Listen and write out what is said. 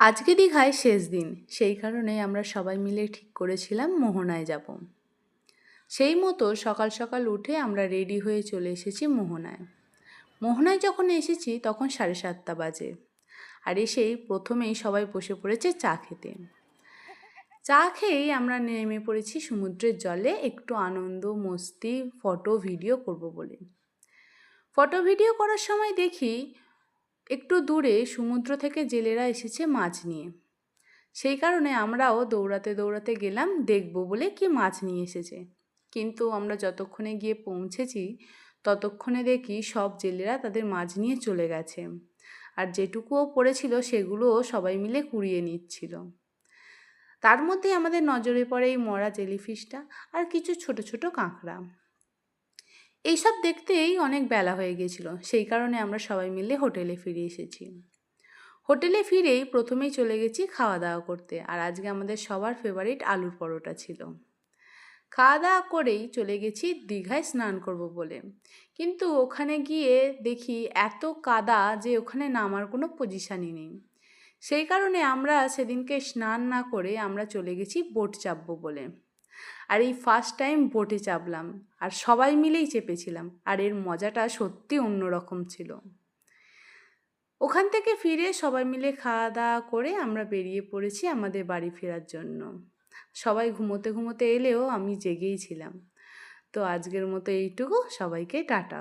আজকে দীঘায় শেষ দিন, সেই কারণে আমরা সবাই মিলে ঠিক করেছিলাম মোহনায় যাব। সেই মতো সকাল সকাল উঠে আমরা রেডি হয়ে চলে এসেছি মোহনায়। মোহনায় যখন এসেছি তখন 7:30 বাজে। আর এসেই প্রথমেই সবাই বসে পড়েছে চা খেতে। চা খেয়েই আমরা নেমে পড়েছি সমুদ্রের জলে একটু আনন্দ মস্তি ফটো ভিডিও করব বলে। ফটো ভিডিও করার সময় দেখি একটু দূরে সমুদ্র থেকে জেলেরা এসেছে মাছ নিয়ে। সেই কারণে আমরাও দৌড়াতে দৌড়াতে গেলাম দেখব বলে কি মাছ নিয়ে এসেছে। কিন্তু আমরা যতক্ষণে গিয়ে পৌঁছেছি ততক্ষণে দেখি সব জেলেরা তাদের মাছ নিয়ে চলে গেছে। আর যেটুকুও পড়েছিল সেগুলোও সবাই মিলে কুড়িয়ে নিচ্ছিল। তার মধ্যে আমাদের নজরে পড়ে এই মরা জেলিফিশটা আর কিছু ছোট ছোট কাঁকড়া। এইসব দেখতেই অনেক বেলা হয়ে গেছিল, সেই কারণে আমরা সবাই মিলে হোটেলে ফিরে এসেছি। হোটেলে ফিরেই প্রথমেই চলে গেছি খাওয়া দাওয়া করতে, আর আজকে আমাদের সবার ফেভারিট আলুর পরোটা ছিল। খাওয়া দাওয়া করেই চলে গেছি দীঘায় স্নান করব বলে। কিন্তু ওখানে গিয়ে দেখি এত কাদা যে ওখানে নামার কোনো পজিশানই নেই। সেই কারণে আমরা সেদিনকে স্নান না করে আমরা চলে গেছি বোট চাপবো বলে। আর এই ফার্স্ট টাইম বোটে চাপলাম, আর সবাই মিলেই চেপেছিলাম, আর এর মজাটা সত্যি অন্যরকম ছিল। ওখান থেকে ফিরে সবাই মিলে খাওয়া দাওয়া করে আমরা বেরিয়ে পড়েছি আমাদের বাড়ি ফেরার জন্য। সবাই ঘুমোতে ঘুমোতে এলেও আমি জেগেই ছিলাম। তো আজকের মতো এইটুকু, সবাইকে টাটা।